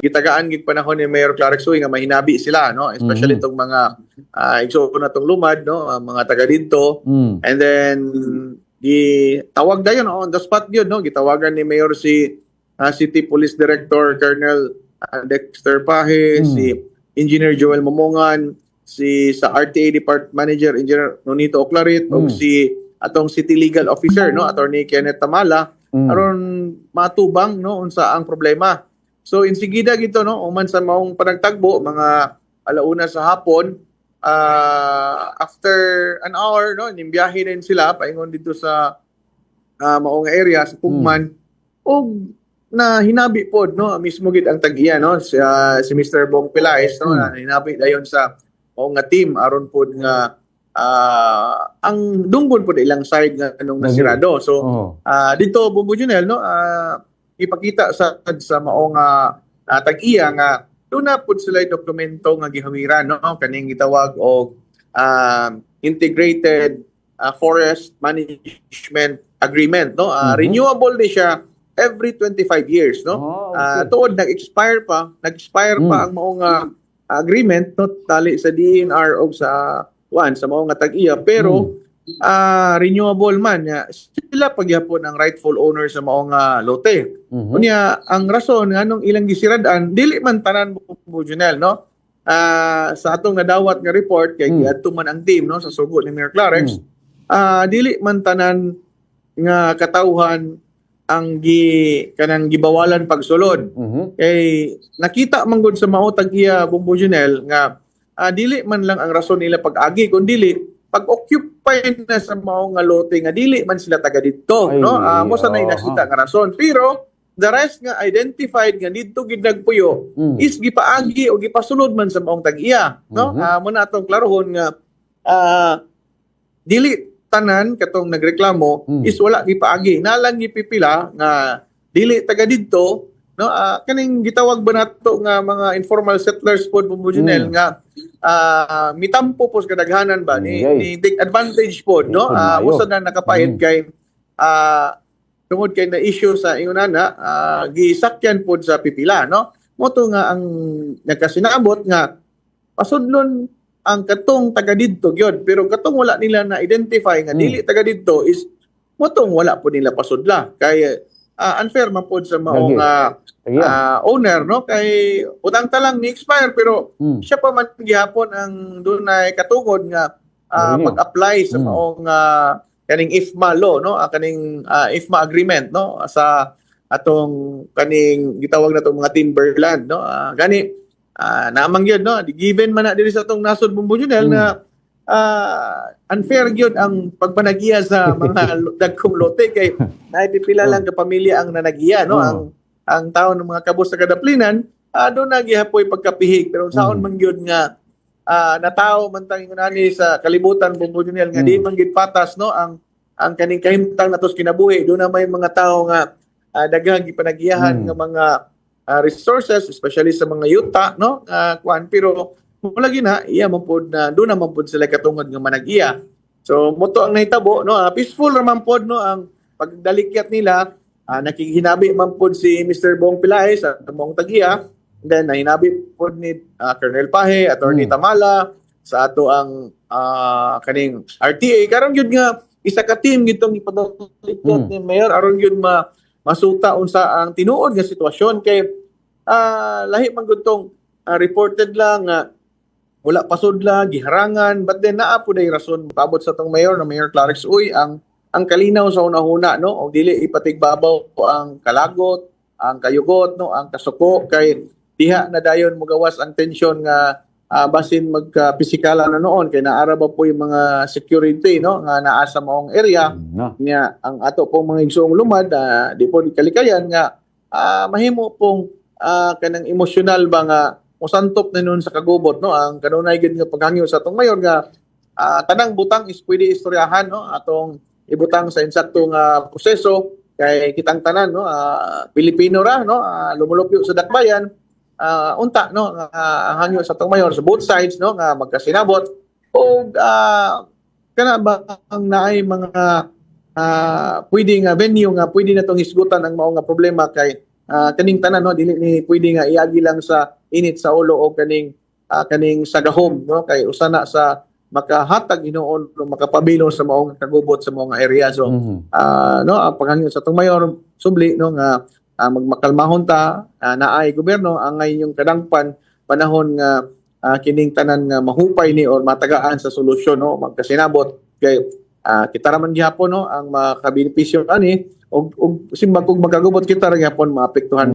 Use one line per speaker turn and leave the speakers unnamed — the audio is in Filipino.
gitagaan gid panahon ni Mayor Clark Suy nga mahinabi sila, no, especially itong mga igsoon na tong lumad, no, mga taga dito. And then gitawag dayon on the spot yun, no, gitawagan ni Mayor si City Police Director Colonel Dexter Pahe, si Engineer Joel Momongan, si sa RTA Department Manager Engineer Nonito Oclarit, ug si atong City Legal Officer, no, Attorney Kenneth Tamala, aron matubang, no, unsa ang problema. So insigida gito, no, uman sa maong panagtagbo mga alauna sa hapon, after an hour, no, nimbiyahe rin sila paingon dito sa maong area sa Pugman, og na hinabi pod, no, mismo gid ang tag-iya, no, si Mr. Bong Pelaez, no, na hinabi dayon sa maong nga team aron pod nga ang dunggon pod ilang side nga anong nasirado. So dito Bumbo Junel, no, ipakita sa maong tag-iya nga doon na pod sila dokumento nga gihawiran, no, kaning gitawag og integrated forest management agreement, no. Renewable ni siya every 25 years, no. Tuod nag-expire pa ang maong agreement, no, tali sa DNR o sa sa maong tag-iya, pero renewable man sila pagyapon ang rightful owner sa maong lote. Unya ang rason nganong ilang gisiradan dili man tanan Bumbo Junel, no. Sa atong nadawat nga report kay giadto man ang team, no, sa sugo ni Mayor Clarex, dili man tanan nga katawhan ang kanang gibawalan pagsulod. Kay nakita man gud sa mao tag-iya Bumbo Junel nga dili man lang ang rason nila pag-agi kundi pag-occupy na sa mao nga lote nga dili man sila taga didto, no. Mo sa nay nakita nga rason, pero the rest nga identified nga didto gid nagpuyo is gipaagi o gipasulod man sa maong tag-iya, no. Mo na atong klarohon nga dili tanan katong nagreklamo is wala gipaagi, nalang gipipila nga dili taga didto, no. Kaning gitawag ba nato nga mga informal settlers pod Bumbo Junel nga mitampo po sa kadaghanan ba ni take advantage pod, no. Usa na nakapayad kay tungod kay na issue sa ingonana gisakyan pod sa pipila, no. Moto nga ang nagkasinabot nga pasudlon ang katong taga didto gyud, pero katong wala nila na identify nga dili taga didto is motong wala po nila pasudla kay unfair man pod sa maong owner, no, kay utang ta lang ni expire pero siya pa man gihapon ang dunay katungod nga mag-apply sa maong kaning IFMA law, no, kaning IFMA agreement, no, sa atong kaning gitawag na tong mga timberland, no. Gani naamang yun, no, given man na diri sa atong nasod Bumbo Junel na unfair yun ang pagpanagiya sa mga dagkong lote kay naipipila lang ka pamilya ang nanagiya, no. Ang tao ng mga kabus sa kadaplinan doon nagihapoy pagkapihig, pero saon man yun nga natao man tang ingonani sa kalibutan Bumbo Junel nga di man gid patas, no, ang kaning kahimtang natos kinabuhi. Doon na may mga tao nga daghang gipanagiyahan nga mga resources, especially sa mga yuta, no, pero mula gina iya man pod na doon naman pod sila katungod nga manag-iya. So moto ang nahitabo, no, peaceful raman pod, no, ang pagdalikyat nila. Nakihinabi man pod si Mr. Bong Pelaez sa mong tag-iya, then nahinabi pod ni Colonel Pahe, Attorney Tamala sa ato ang kaning RTA karon gyud nga isa ka team gitong ipadalikyat ni Mayor aron gyud masuta unsa ang tinuod nga sitwasyon kay lahi man gud tong reported lang nga wala pasudla, giharangan, but then naa po day rason paabot sa tong mayor na Mayor Clarix Uy ang kalinaw sa una-una, no, o dili ipatigbabaw ang kalagot, ang kayugot, no, ang kasuko kay diha na dayon mogawas ang tensyon nga basin magka-pisikala na noon kay naara ba po yung mga security, no, nga naa sa maong area niya ang ato pong mga igsoong lumad di po kalikayan nga mahimo pong kanang emosyonal ba nga musantop na nun sa kagubot, no, ang kanunay gid nga paghangyo sa atong mayor nga tanang butang is pwede istoryahan, no, atong ibutang sa insaktong proseso kay kitang tanan, no, Pilipino ra, no, lumulupyo sa dakbayan unta, no, ang hangyo sa atong mayor sa both sides, no, nga magkasinabot o kana ba ang naay mga pwede nga venue nga pwede na tong hisgutan ang mao nga problema kay kaning tanan no dili ni pwede nga iagi lang sa init sa ulo o kaning sa gahom no kay usana sa makahatag hinuon o makapabilon sa maong kagubot sa mga area. So no paghangyo sa tong mayor subli no nga magmakalmahon ta naay gobyerno angay yung kadangpan panahon nga kining tanan nga mahupay ni or matagaan sa solusyon no magkasinabot kay kita raman gihapon no ang makabenepisyo ani og simbag kung magkagubot kita ra gyapon maapektuhan